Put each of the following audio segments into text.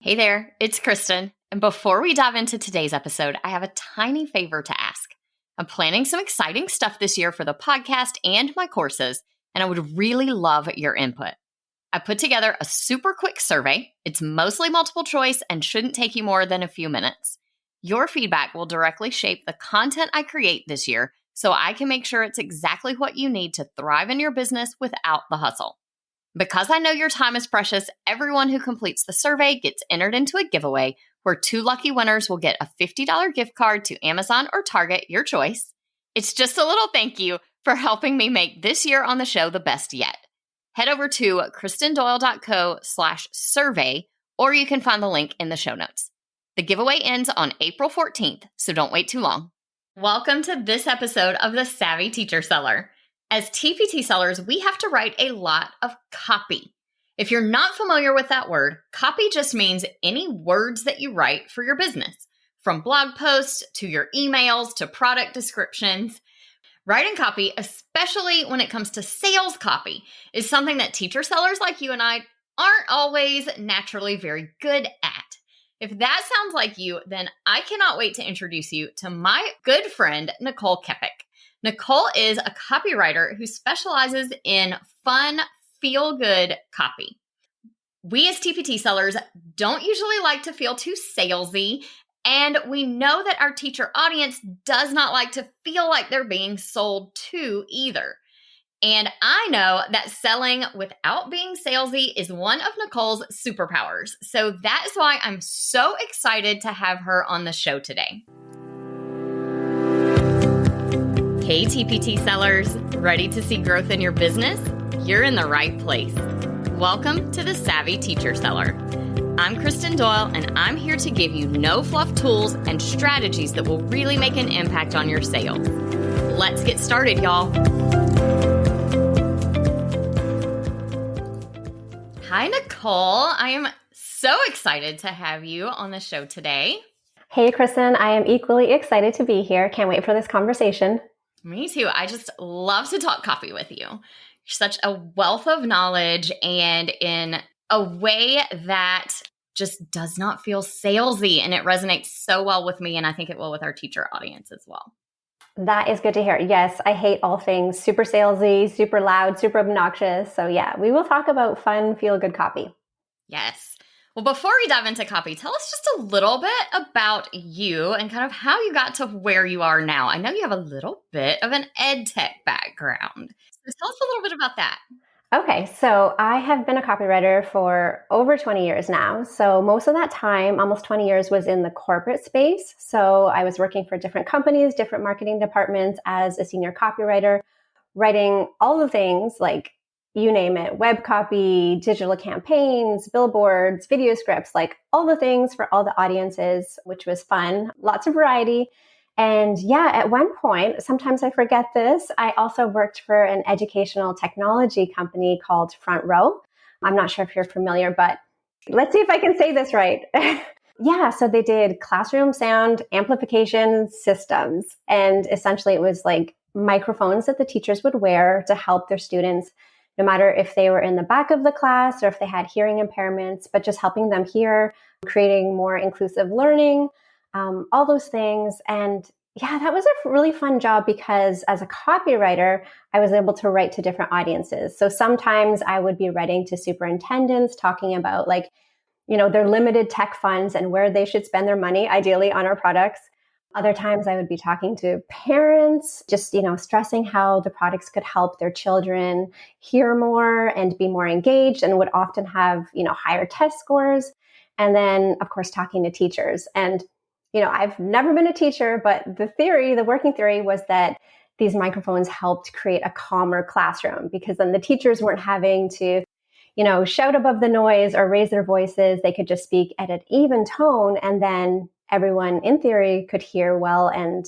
Hey there, it's Kristen. And before we dive into today's episode, I have a tiny favor to ask. I'm planning some exciting stuff this year for the podcast and my courses, and I would really love your input. I put together a super quick survey. It's mostly multiple choice and shouldn't take you more than a few minutes. Your feedback will directly shape the content I create this year, so I can make sure it's exactly what you need to thrive in your business without the hustle. Because I know your time is precious, everyone who completes the survey gets entered into a giveaway where 2 lucky winners will get a $50 gift card to Amazon or Target, your choice. It's just a little thank you for helping me make this year on the show the best yet. Head over to kristendoyle.co/survey, or you can find the link in the show notes. The giveaway ends on April 14th, so don't wait too long. Welcome to this episode of The Savvy Teacher Seller. As TPT sellers, we have to write a lot of copy. If you're not familiar with that word, copy just means any words that you write for your business, from blog posts to your emails to product descriptions. Writing copy, especially when it comes to sales copy, is something that teacher sellers like you and I aren't always naturally very good at. If that sounds like you, then I cannot wait to introduce you to my good friend, Nicole Kepic. Nicole is a copywriter who specializes in fun, feel-good copy. We as TPT sellers don't usually like to feel too salesy, and we know that our teacher audience does not like to feel like they're being sold to either. And I know that selling without being salesy is one of Nicole's superpowers. So that is why I'm so excited to have her on the show today. Hey TPT sellers, ready to see growth in your business? You're in the right place. Welcome to the Savvy Teacher Seller. I'm Kristen Doyle, and I'm here to give you no fluff tools and strategies that will really make an impact on your sales. Let's get started, y'all. Hi, Nicole. I am so excited to have you on the show today. Hey, Kristen. I am equally excited to be here. Can't wait for this conversation. Me too. I just love to talk copy with you. You're such a wealth of knowledge and in a way that just does not feel salesy, and it resonates so well with me, and I think it will with our teacher audience as well. That is good to hear. Yes, I hate all things super salesy, super loud, super obnoxious. So yeah, we will talk about fun, feel-good copy. Yes. Well, before we dive into copy, tell us just a little bit about you and kind of how you got to where you are now. I know you have a little bit of an ed tech background. So tell us a little bit about that. Okay, so I have been a copywriter for over 20 years now. So most of that time, almost 20 years, was in the corporate space. So I was working for different companies, different marketing departments as a senior copywriter, writing all the things like you name it, web copy, digital campaigns, billboards, video scripts, like all the things for all the audiences, which was fun, lots of variety. And yeah, at one point, sometimes I forget this, I also worked for an educational technology company called Front Row. I'm not sure if you're familiar, but let's see if I can say this right. Yeah, so they did classroom sound amplification systems. And essentially it was like microphones that the teachers would wear to help their students, no matter if they were in the back of the class or if they had hearing impairments, but just helping them hear, creating more inclusive learning, all those things. And yeah, that was a really fun job because as a copywriter, I was able to write to different audiences. So sometimes I would be writing to superintendents talking about their limited tech funds and where they should spend their money, ideally on our products. Other times I would be talking to parents, just, stressing how the products could help their children hear more and be more engaged, and would often have, higher test scores. And then, of course, talking to teachers. And, I've never been a teacher, but the working theory was that these microphones helped create a calmer classroom because then the teachers weren't having to, shout above the noise or raise their voices. They could just speak at an even tone, and then everyone in theory could hear well and,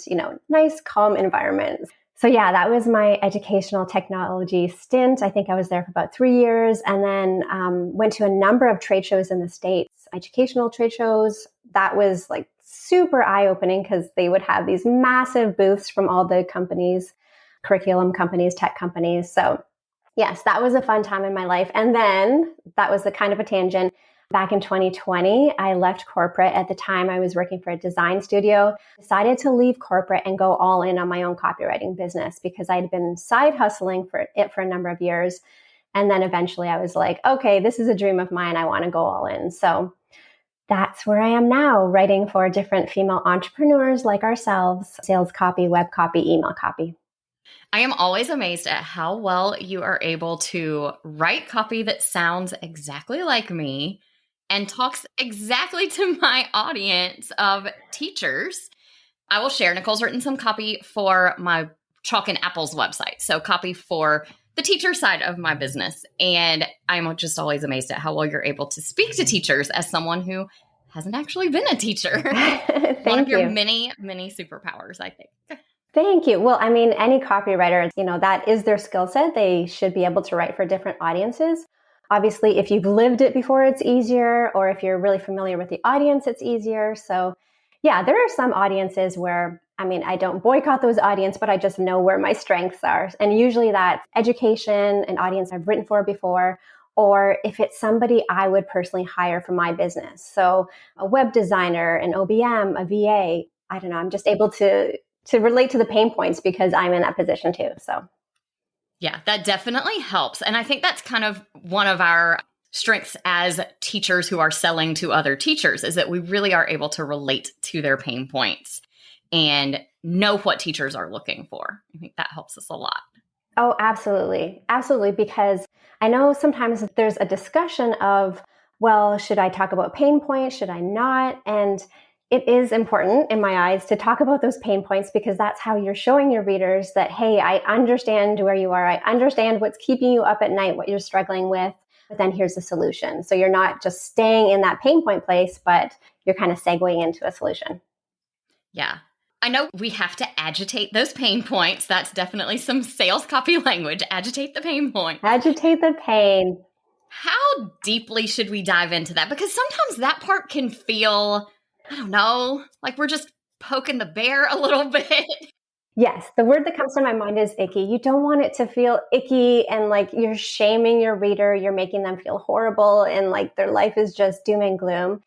nice, calm environment. So yeah, that was my educational technology stint. I think I was there for about 3 years, and then went to a number of trade shows in the States, educational trade shows. That was like super eye-opening because they would have these massive booths from all the companies, curriculum companies, tech companies. So yes, that was a fun time in my life. And then that was the kind of a tangent. Back in 2020, I left corporate. At the time, I was working for a design studio, decided to leave corporate and go all in on my own copywriting business because I'd been side hustling for it for a number of years. And then eventually I was like, okay, this is a dream of mine. I want to go all in. So that's where I am now, writing for different female entrepreneurs like ourselves, sales copy, web copy, email copy. I am always amazed at how well you are able to write copy that sounds exactly like me and talks exactly to my audience of teachers. I will share, Nicole's written some copy for my Chalk and Apples website. So copy for the teacher side of my business. And I'm just always amazed at how well you're able to speak to teachers as someone who hasn't actually been a teacher. One of your many, many superpowers, I think. Thank you. Well, I mean, any copywriter, that is their skill set. They should be able to write for different audiences. Obviously, if you've lived it before, it's easier. Or if you're really familiar with the audience, it's easier. So yeah, there are some audiences where, I don't boycott those audiences, but I just know where my strengths are. And usually that's education, an audience I've written for before, or if it's somebody I would personally hire for my business. So a web designer, an OBM, a VA, I don't know, I'm just able to relate to the pain points because I'm in that position too. So yeah, that definitely helps. And I think that's kind of one of our strengths as teachers who are selling to other teachers is that we really are able to relate to their pain points and know what teachers are looking for. I think that helps us a lot. Oh, absolutely. Absolutely. Because I know sometimes there's a discussion of, well, should I talk about pain points? Should I not? And it is important in my eyes to talk about those pain points because that's how you're showing your readers that, hey, I understand where you are. I understand what's keeping you up at night, what you're struggling with, but then here's the solution. So you're not just staying in that pain point place, but you're kind of segueing into a solution. Yeah. I know we have to agitate those pain points. That's definitely some sales copy language. Agitate the pain point. Agitate the pain. How deeply should we dive into that? Because sometimes that part can feel, I don't know, like we're just poking the bear a little bit. Yes, the word that comes to my mind is icky. You don't want it to feel icky and like you're shaming your reader, you're making them feel horrible and like their life is just doom and gloom.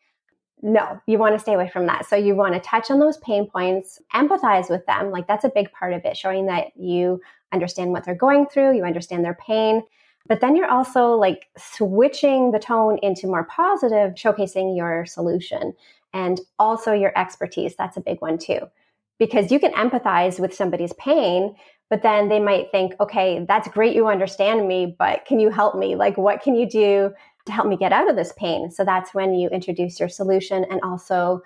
No, you want to stay away from that. So you want to touch on those pain points, empathize with them. Like that's a big part of it, showing that you understand what they're going through, you understand their pain. But then you're also like switching the tone into more positive, showcasing your solution and also your expertise. That's a big one too, because you can empathize with somebody's pain, but then they might think, okay, that's great. You understand me, but can you help me? Like, what can you do to help me get out of this pain? So that's when you introduce your solution and also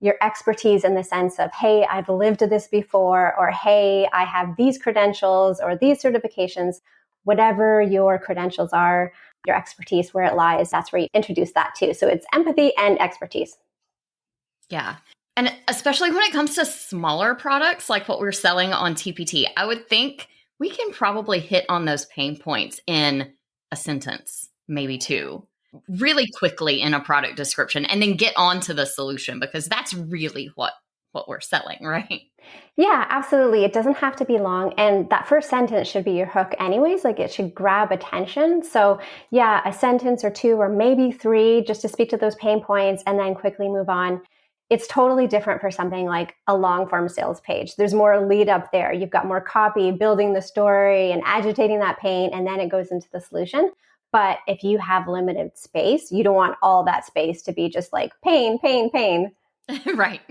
your expertise in the sense of, hey, I've lived this before, or hey, I have these credentials or these certifications, whatever your credentials are, your expertise, where it lies, that's where you introduce that too. So it's empathy and expertise. Yeah. And especially when it comes to smaller products like what we're selling on TPT, I would think we can probably hit on those pain points in a sentence, maybe two, really quickly in a product description, and then get on to the solution because that's really what we're selling, right? Yeah, absolutely. It doesn't have to be long. And that first sentence should be your hook anyways. Like it should grab attention. So yeah, a sentence or two or maybe three just to speak to those pain points and then quickly move on. It's totally different for something like a long form sales page. There's more lead up there. You've got more copy, building the story and agitating that pain, and then it goes into the solution. But if you have limited space, you don't want all that space to be just like pain, pain, pain. Right.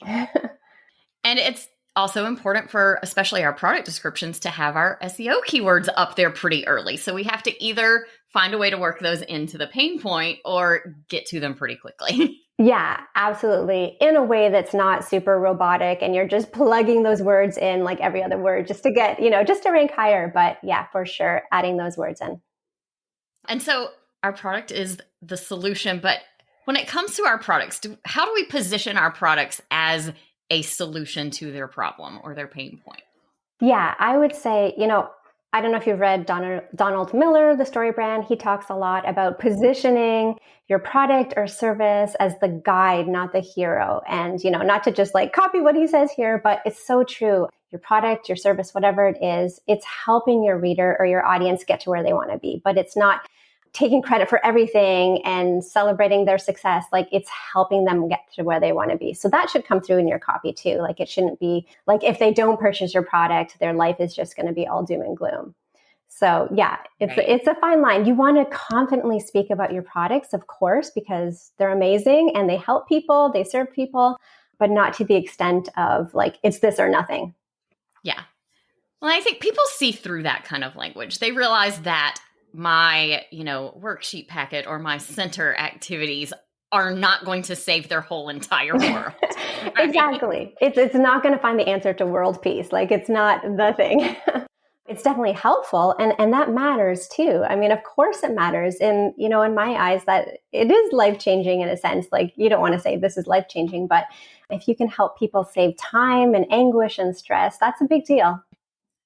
And it's also important for especially our product descriptions to have our SEO keywords up there pretty early. So we have to either find a way to work those into the pain point or get to them pretty quickly. Yeah, absolutely. In a way that's not super robotic and you're just plugging those words in like every other word just to get, just to rank higher. But yeah, for sure, adding those words in. And so our product is the solution. But when it comes to our products, how do we position our products as a solution to their problem or their pain point? Yeah, I would say, I don't know if you've read Donald Miller, The Story Brand. He talks a lot about positioning your product or service as the guide, not the hero. And, not to just like copy what he says here, but it's so true. Your product, your service, whatever it is, it's helping your reader or your audience get to where they want to be. But it's not taking credit for everything and celebrating their success. Like it's helping them get to where they want to be. So that should come through in your copy too. Like it shouldn't be like if they don't purchase your product, their life is just going to be all doom and gloom. So yeah, it's a fine line. You want to confidently speak about your products, of course, because they're amazing and they help people, they serve people, but not to the extent of like, it's this or nothing. Yeah. Well, I think people see through that kind of language. They realize that my, worksheet packet or my center activities are not going to save their whole entire world. Right? Exactly. It's not going to find the answer to world peace. Like it's not the thing. It's definitely helpful. And that matters too. I mean, of course it matters. And, in my eyes that it is life-changing in a sense. Like you don't want to say this is life-changing, but if you can help people save time and anguish and stress, that's a big deal.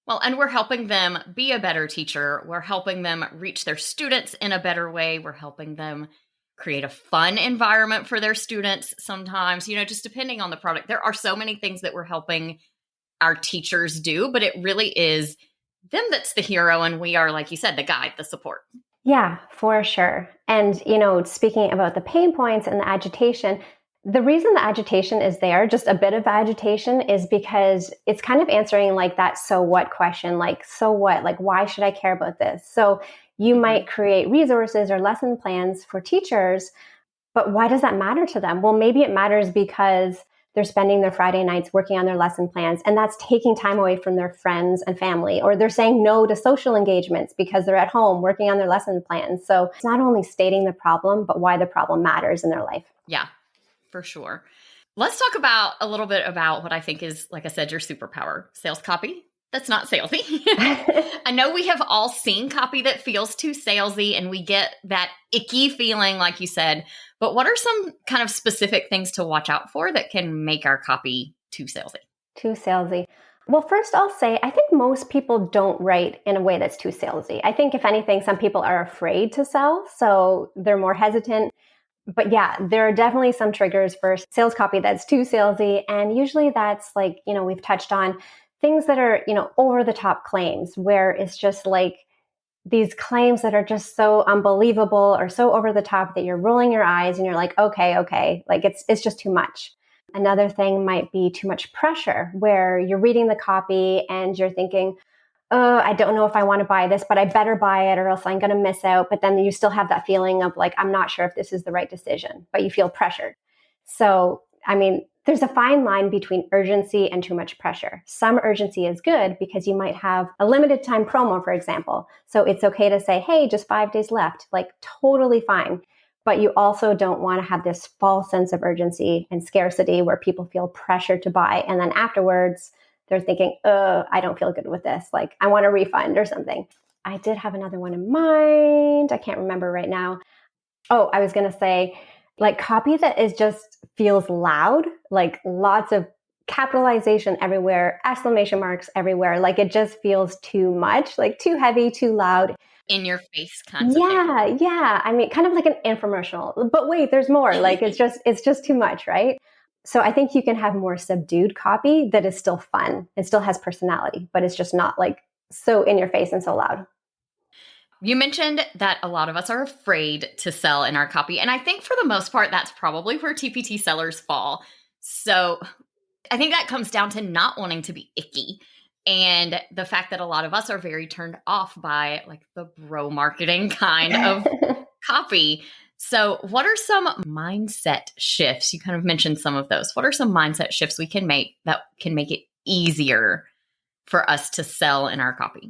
Well, and we're helping them be a better teacher. We're helping them reach their students in a better way. We're helping them create a fun environment for their students sometimes, just depending on the product. There are so many things that we're helping our teachers do, but it really is them that's the hero. And we are, like you said, the guide, the support. Yeah, for sure. And, speaking about the pain points and the agitation, the reason the agitation is there, just a bit of agitation, is because it's kind of answering like that so what question, like, so what, like, why should I care about this? So you might create resources or lesson plans for teachers, but why does that matter to them? Well, maybe it matters because they're spending their Friday nights working on their lesson plans, and that's taking time away from their friends and family, or they're saying no to social engagements because they're at home working on their lesson plans. So it's not only stating the problem, but why the problem matters in their life. Yeah. For sure. Let's talk about a little bit about what I think is, like I said, your superpower, sales copy. That's not salesy. I know we have all seen copy that feels too salesy and we get that icky feeling, like you said, but what are some kind of specific things to watch out for that can make our copy too salesy? Too salesy. Well, first I'll say, I think most people don't write in a way that's too salesy. I think if anything, some people are afraid to sell, so they're more hesitant. But yeah, there are definitely some triggers for sales copy that's too salesy. And usually that's like, we've touched on things that are, over the top claims where it's just like these claims that are just so unbelievable or so over the top that you're rolling your eyes and you're like, okay. Like it's just too much. Another thing might be too much pressure where you're reading the copy and you're thinking, I don't know if I want to buy this, but I better buy it or else I'm going to miss out. But then you still have that feeling of like, I'm not sure if this is the right decision, but you feel pressured. So, I mean, there's a fine line between urgency and too much pressure. Some urgency is good because you might have a limited time promo, for example. So it's okay to say, hey, just 5 days left, like totally fine. But you also don't want to have this false sense of urgency and scarcity where people feel pressured to buy. And then afterwards, they're thinking, I don't feel good with this. Like, I want a refund or something. I did have another one in mind. I can't remember right now. Oh, I was going to say, like, copy that is just feels loud, like lots of capitalization everywhere, exclamation marks everywhere. Like, it just feels too much, like too heavy, too loud. In your face kinds of things. Yeah. I mean, kind of like an infomercial. But wait, there's more. Like, it's just too much, right? So I think you can have more subdued copy that is still fun. It still has personality, but it's just not like so in your face and so loud. You mentioned that a lot of us are afraid to sell in our copy. And I think for the most part, that's probably where TPT sellers fall. So I think that comes down to not wanting to be icky. And the fact that a lot of us are very turned off by like the bro marketing kind of copy. So what are some mindset shifts? You kind of mentioned some of those. What are some mindset shifts we can make that can make it easier for us to sell in our copy?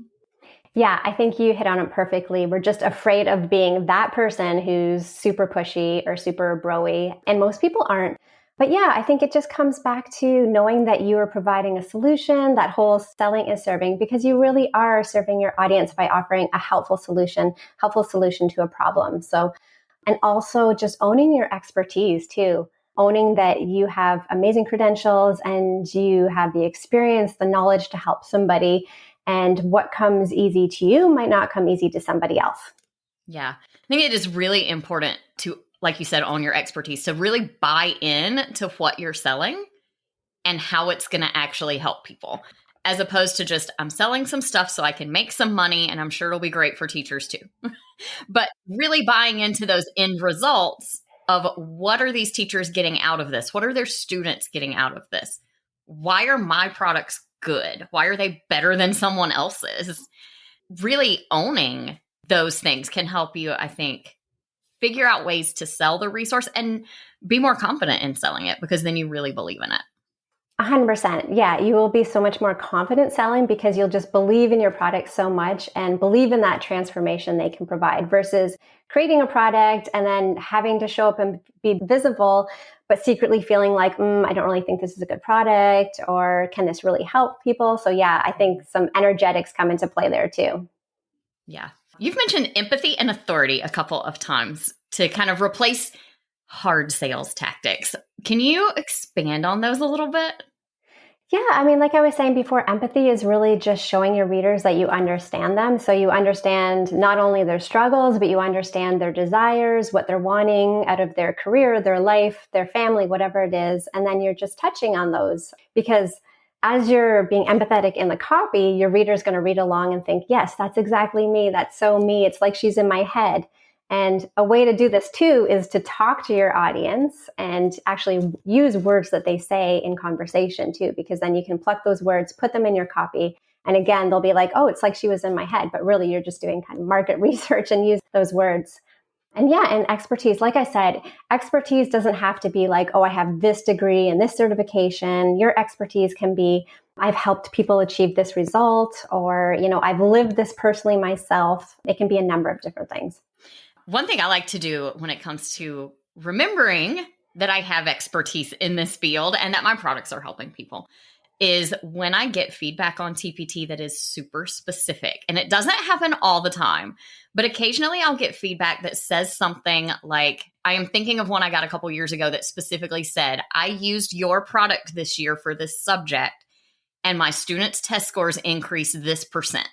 Yeah, I think you hit on it perfectly. We're just afraid of being that person who's super pushy or super bro-y, and most people aren't. But yeah, I think it just comes back to knowing that you are providing a solution, that whole selling is serving, because you really are serving your audience by offering a helpful solution to a problem. So, and also just owning your expertise too, owning that you have amazing credentials and you have the experience, the knowledge to help somebody. And what comes easy to you might not come easy to somebody else. Yeah. I think it is really important to, like you said, own your expertise, to really buy in to what you're selling and how it's going to actually help people. as opposed to just, I'm selling some stuff so I can make some money, and I'm sure it'll be great for teachers too. But really buying into those end results of what are these teachers getting out of this? What are their students getting out of this? Why are my products good? Why are they better than someone else's? Really owning those things can help you, I think, figure out ways to sell the resource and be more confident in selling it, because then you really believe in it. 100%. Yeah, you will be so much more confident selling because you'll just believe in your product so much and believe in that transformation they can provide, versus creating a product and then having to show up and be visible, but secretly feeling like, I don't really think this is a good product, or can this really help people? So yeah, I think some energetics come into play there too. Yeah. You've mentioned empathy and authority a couple of times to kind of replace hard sales tactics. Can you expand on those a little bit? Yeah, I mean, like I was saying before, empathy is really just showing your readers that you understand them. So you understand not only their struggles, but you understand their desires, what they're wanting out of their career, their life, their family, whatever it is. And then you're just touching on those, because as you're being empathetic in the copy, your reader's going to read along and think, yes, that's exactly me. That's so me. It's like she's in my head. And a way to do this too is to talk to your audience and actually use words that they say in conversation too, because then you can pluck those words, put them in your copy. And again, they'll be like, oh, it's like she was in my head. But really, you're just doing kind of market research and use those words. And yeah, and expertise, like I said, expertise doesn't have to be like, oh, I have this degree and this certification. Your expertise can be, I've helped people achieve this result, or, I've lived this personally myself. It can be a number of different things. One thing I like to do when it comes to remembering that I have expertise in this field and that my products are helping people is when I get feedback on TPT that is super specific. And it doesn't happen all the time, but occasionally I'll get feedback that says something like, I am thinking of one I got a couple years ago that specifically said, I used your product this year for this subject, and my students' test scores increased this %.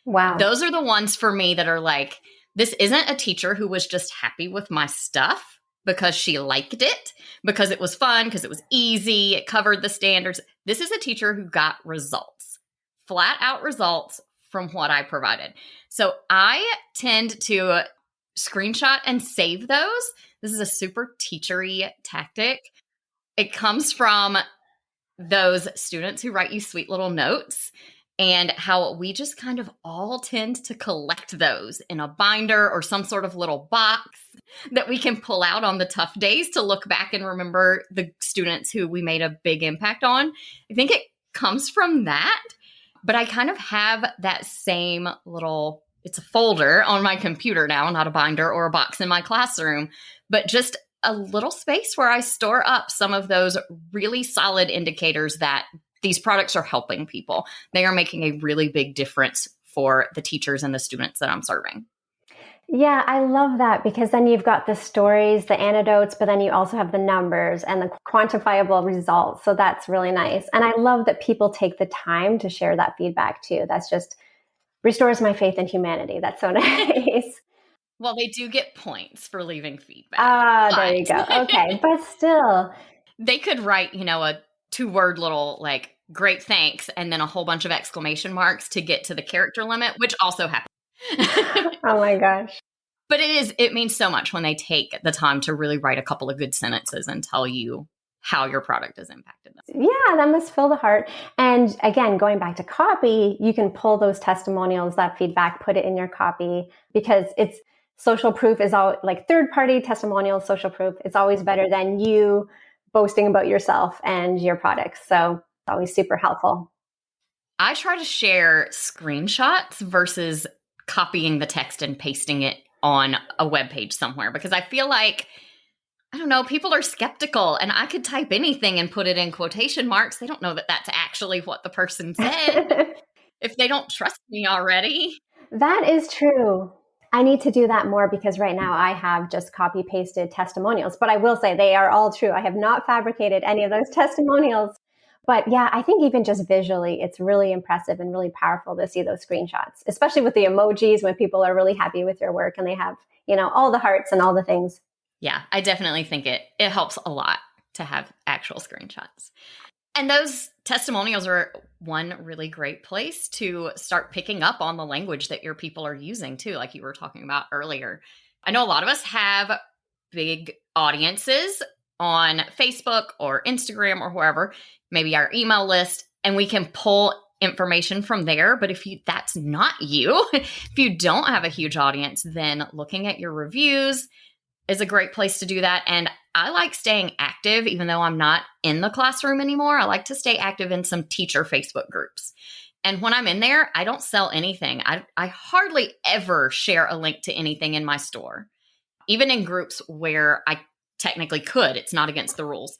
Wow. Those are the ones for me that are like, this isn't a teacher who was just happy with my stuff because she liked it, because it was fun, because it was easy, it covered the standards. This is a teacher who got results, flat out results from what I provided. So I tend to screenshot and save those. This is a super teachery tactic. It comes from those students who write you sweet little notes, and how we just kind of all tend to collect those in a binder or some sort of little box that we can pull out on the tough days to look back and remember the students who we made a big impact on. I think it comes from that, but I kind of have that same little, it's a folder on my computer now, not a binder or a box in my classroom, but just a little space where I store up some of those really solid indicators that these products are helping people. They are making a really big difference for the teachers and the students that I'm serving. Yeah, I love that, because then you've got the stories, the anecdotes, but then you also have the numbers and the quantifiable results. So that's really nice. And I love that people take the time to share that feedback too. That's just restores my faith in humanity. That's so nice. Well, they do get points for leaving feedback. There you go. Okay. But still, they could write, a 2-word little like, great, thanks, and then a whole bunch of exclamation marks to get to the character limit, which also happens. Oh my gosh. But it means so much when they take the time to really write a couple of good sentences and tell you how your product has impacted them. Yeah, that must fill the heart. And again, going back to copy, you can pull those testimonials, that feedback, put it in your copy, because it's social proof is all like third-party testimonials, social proof. It's always better than you boasting about yourself and your products. So it's always super helpful. I try to share screenshots versus copying the text and pasting it on a web page somewhere, because I feel like, I don't know, people are skeptical, and I could type anything and put it in quotation marks. They don't know that that's actually what the person said if they don't trust me already. That is true. I need to do that more, because right now I have just copy pasted testimonials, but I will say they are all true. I have not fabricated any of those testimonials. But yeah, I think even just visually, it's really impressive and really powerful to see those screenshots, especially with the emojis when people are really happy with your work and they have, all the hearts and all the things. Yeah, I definitely think it helps a lot to have actual screenshots. And those testimonials are one really great place to start picking up on the language that your people are using too, like you were talking about earlier. I know a lot of us have big audiences on Facebook or Instagram or wherever, maybe our email list, and we can pull information from there. But if that's not you, if you don't have a huge audience, then looking at your reviews is a great place to do that. And I like staying active, even though I'm not in the classroom anymore. I like to stay active in some teacher Facebook groups. And when I'm in there, I don't sell anything. I hardly ever share a link to anything in my store, even in groups where I technically could. It's not against the rules.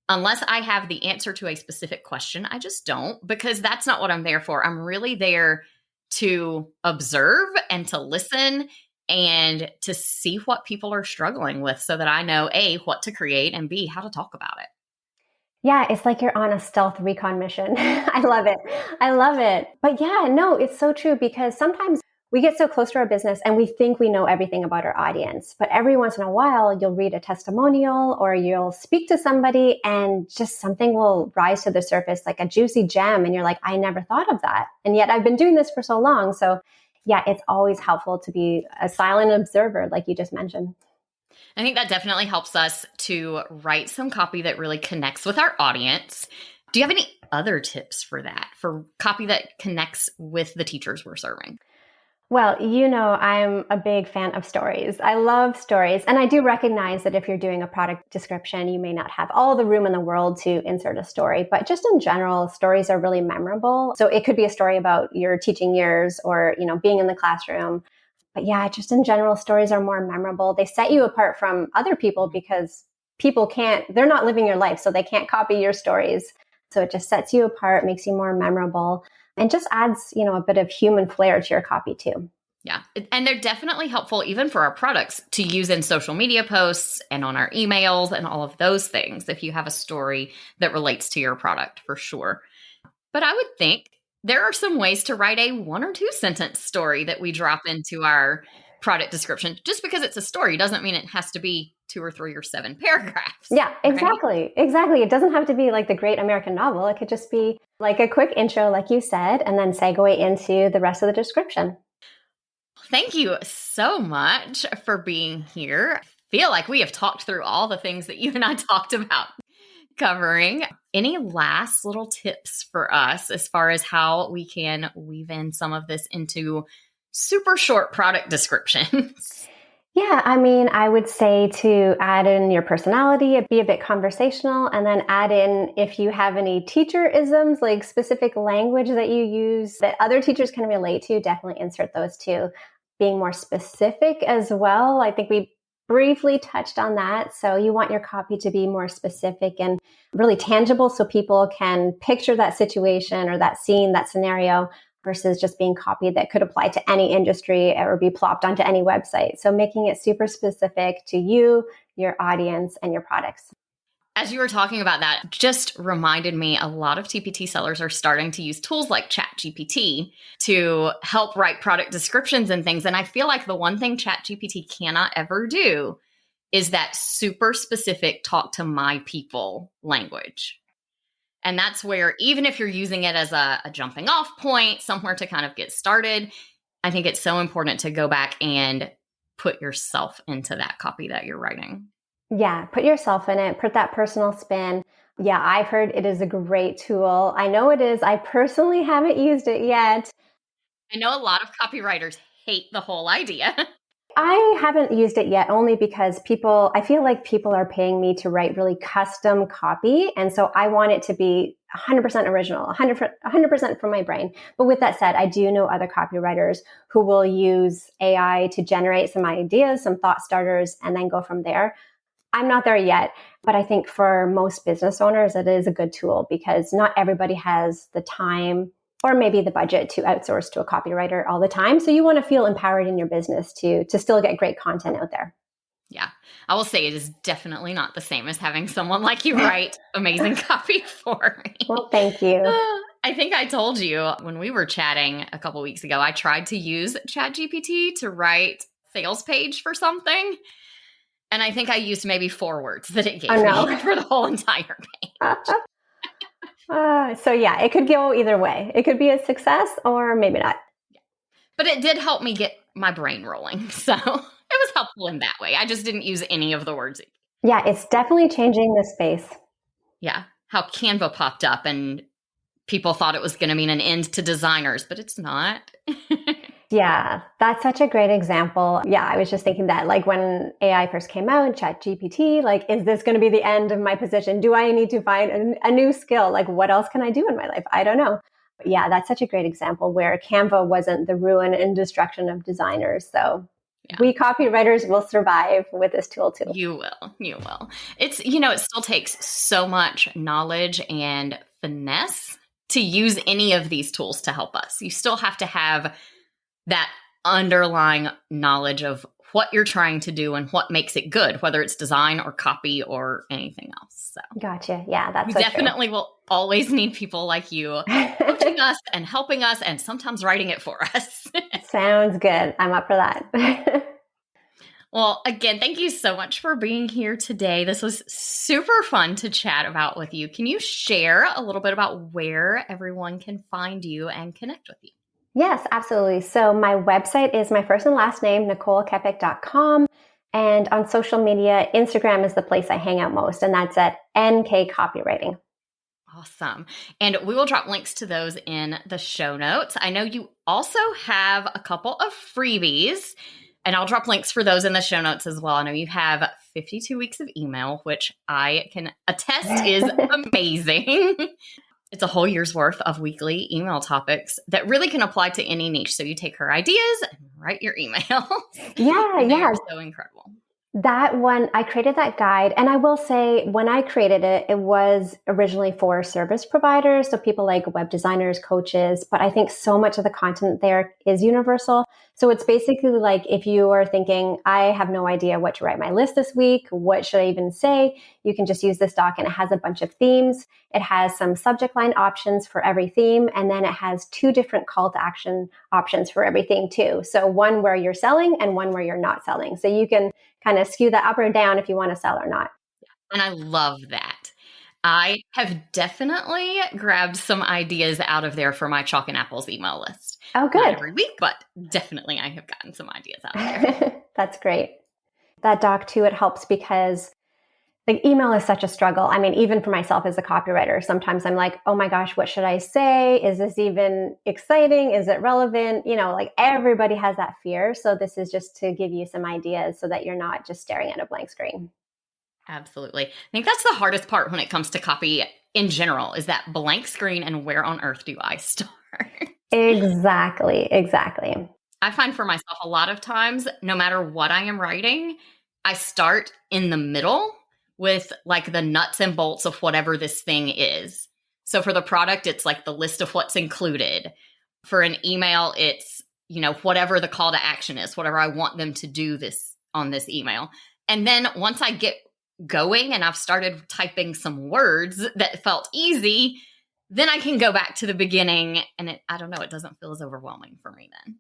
Unless I have the answer to a specific question, I just don't, because that's not what I'm there for. I'm really there to observe and to listen and to see what people are struggling with so that I know A, what to create, and B, how to talk about it. Yeah, it's like you're on a stealth recon mission. I love it. I love it. But yeah, no, it's so true, because sometimes we get so close to our business and we think we know everything about our audience. But every once in a while, you'll read a testimonial or you'll speak to somebody and just something will rise to the surface like a juicy gem. And you're like, I never thought of that. And yet I've been doing this for so long. So yeah, it's always helpful to be a silent observer, like you just mentioned. I think that definitely helps us to write some copy that really connects with our audience. Do you have any other tips for that, for copy that connects with the teachers we're serving? Well, I'm a big fan of stories. I love stories. And I do recognize that if you're doing a product description, you may not have all the room in the world to insert a story. But just in general, stories are really memorable. So it could be a story about your teaching years or, being in the classroom. But yeah, just in general, stories are more memorable. They set you apart from other people because they're not living your life, so they can't copy your stories. So it just sets you apart, makes you more memorable, and just adds, a bit of human flair to your copy too. Yeah. And they're definitely helpful even for our products to use in social media posts and on our emails and all of those things if you have a story that relates to your product, for sure. But I would think there are some ways to write a 1 or 2 sentence story that we drop into our product description. Just because it's a story doesn't mean it has to be 2 or 3 or 7 paragraphs. Yeah, exactly. Right? Exactly. It doesn't have to be like the great American novel. It could just be like a quick intro, like you said, and then segue into the rest of the description. Thank you so much for being here. I feel like we have talked through all the things that you and I talked about covering. Any last little tips for us as far as how we can weave in some of this into super short product descriptions? Yeah, I would say to add in your personality, be a bit conversational, and then add in if you have any teacher-isms, like specific language that you use that other teachers can relate to, definitely insert those too. Being more specific as well. I think we briefly touched on that. So you want your copy to be more specific and really tangible so people can picture that situation or that scene, that scenario, versus just being copy that could apply to any industry or be plopped onto any website. So making it super specific to you, your audience, and your products. As you were talking about that, just reminded me a lot of TPT sellers are starting to use tools like ChatGPT to help write product descriptions and things. And I feel like the one thing ChatGPT cannot ever do is that super specific talk to my people language. And that's where, even if you're using it as a jumping off point, somewhere to kind of get started, I think it's so important to go back and put yourself into that copy that you're writing. Yeah, put yourself in it, put that personal spin. Yeah, I've heard it is a great tool. I know it is. I personally haven't used it yet. I know a lot of copywriters hate the whole idea. I haven't used it yet only because I feel like people are paying me to write really custom copy. And so I want it to be 100% original, 100% from my brain. But with that said, I do know other copywriters who will use AI to generate some ideas, some thought starters, and then go from there. I'm not there yet, but I think for most business owners, it is a good tool because not everybody has the time or maybe the budget to outsource to a copywriter all the time. So you want to feel empowered in your business to still get great content out there. Yeah. I will say it is definitely not the same as having someone like you write amazing copy for me. Well, thank you. I think I told you when we were chatting a couple weeks ago, I tried to use ChatGPT to write sales page for something. And I think I used maybe 4 words that it gave me for the whole entire page. So yeah, it could go either way. It could be a success or maybe not. But it did help me get my brain rolling. So it was helpful in that way. I just didn't use any of the words. Yeah, it's definitely changing the space. Yeah. How Canva popped up and people thought it was going to mean an end to designers, but it's not. Yeah, that's such a great example. Yeah, I was just thinking that like when AI first came out, ChatGPT, like, is this going to be the end of my position? Do I need to find a new skill? Like, what else can I do in my life? I don't know. But yeah, that's such a great example where Canva wasn't the ruin and destruction of designers. So yeah, we copywriters will survive with this tool too. You will. You will. It's, it still takes so much knowledge and finesse to use any of these tools to help us. You still have to have that underlying knowledge of what you're trying to do and what makes it good, whether it's design or copy or anything else. So gotcha. Yeah, that's we so definitely will always need people like you coaching us and helping us and sometimes writing it for us. Sounds good. I'm up for that. Well, again, thank you so much for being here today. This was super fun to chat about with you. Can you share a little bit about where everyone can find you and connect with you? Yes, absolutely. So my website is my first and last name, NicoleKepic.com. And on social media, Instagram is the place I hang out most, and that's at NK Copywriting. Awesome. And we will drop links to those in the show notes. I know you also have a couple of freebies, and I'll drop links for those in the show notes as well. I know you have 52 weeks of email, which I can attest is amazing. It's a whole year's worth of weekly email topics that really can apply to any niche. So you take her ideas and write your email. Yeah. So incredible. That one, I created that guide. And I will say, when I created it, it was originally for service providers. So people like web designers, coaches. But I think so much of the content there is universal. So it's basically like if you are thinking, I have no idea what to write my list this week, what should I even say? You can just use this doc, and it has a bunch of themes. It has some subject line options for every theme. And then it has 2 different call to action options for every theme too. So one where you're selling and one where you're not selling. So you can kind of skew that up or down if you want to sell or not. And I love that. I have definitely grabbed some ideas out of there for my Chalk and Apples email list. Oh, good. Not every week, but definitely I have gotten some ideas out of there. That's great. That doc too, it helps because like email is such a struggle. I mean, even for myself as a copywriter, sometimes I'm like, oh my gosh, what should I say? Is this even exciting? Is it relevant? Like everybody has that fear. So this is just to give you some ideas so that you're not just staring at a blank screen. Absolutely. I think that's the hardest part when it comes to copy in general, is that blank screen and where on earth do I start? Exactly. I find for myself a lot of times, no matter what I am writing, I start in the middle with like the nuts and bolts of whatever this thing is. So for the product, it's like the list of what's included. For an email, it's, whatever the call to action is, whatever I want them to do this on this email. And then once I get going and I've started typing some words that felt easy, then I can go back to the beginning and I don't know, it doesn't feel as overwhelming for me then.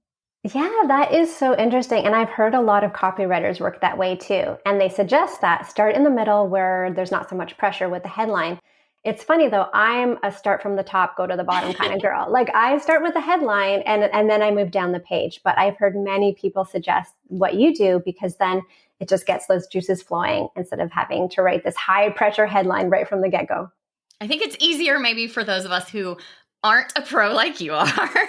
Yeah, that is so interesting. And I've heard a lot of copywriters work that way too. And they suggest that start in the middle where there's not so much pressure with the headline. It's funny though, I'm a start from the top, go to the bottom kind of girl. Like I start with the headline and then I move down the page. But I've heard many people suggest what you do because then it just gets those juices flowing instead of having to write this high pressure headline right from the get-go. I think it's easier maybe for those of us who aren't a pro like you are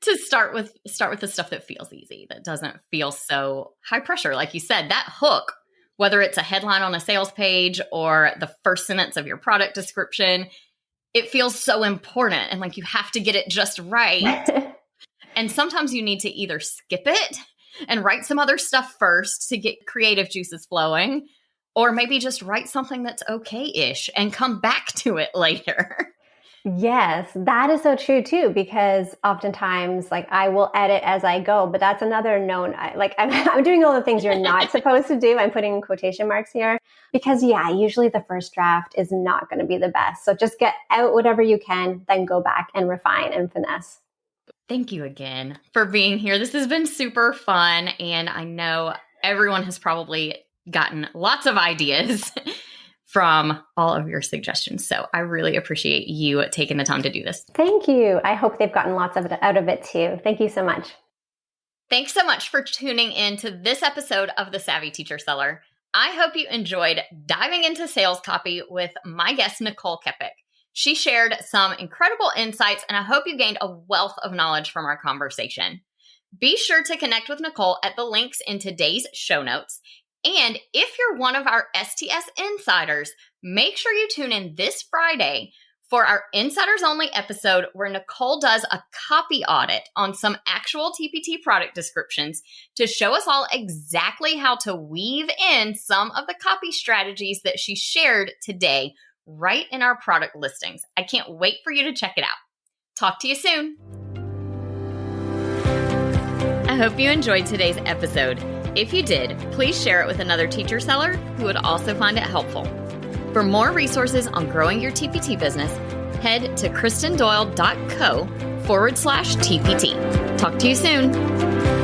to start with the stuff that feels easy, that doesn't feel so high pressure. Like you said, that hook, whether it's a headline on a sales page or the first sentence of your product description, it feels so important. And like you have to get it just right. And sometimes you need to either skip it and write some other stuff first to get creative juices flowing, or maybe just write something that's okay-ish and come back to it later. Yes, that is so true too, because oftentimes like I will edit as I go, but that's another known, I'm doing all the things you're not supposed to do. I'm putting quotation marks here because usually the first draft is not going to be the best. So just get out whatever you can, then go back and refine and finesse. Thank you again for being here. This has been super fun. And I know everyone has probably gotten lots of ideas from all of your suggestions. So I really appreciate you taking the time to do this. Thank you. I hope they've gotten lots of it out of it too. Thank you so much. Thanks so much for tuning in to this episode of The Savvy Teacher Seller. I hope you enjoyed diving into sales copy with my guest, Nicole Kepic. She shared some incredible insights, and I hope you gained a wealth of knowledge from our conversation. Be sure to connect with Nicole at the links in today's show notes. And if you're one of our STS insiders, make sure you tune in this Friday for our Insiders Only episode where Nicole does a copy audit on some actual TPT product descriptions to show us all exactly how to weave in some of the copy strategies that she shared today right in our product listings. I can't wait for you to check it out. Talk to you soon. I hope you enjoyed today's episode. If you did, please share it with another teacher seller who would also find it helpful. For more resources on growing your TPT business, head to kristendoyle.co/TPT. Talk to you soon.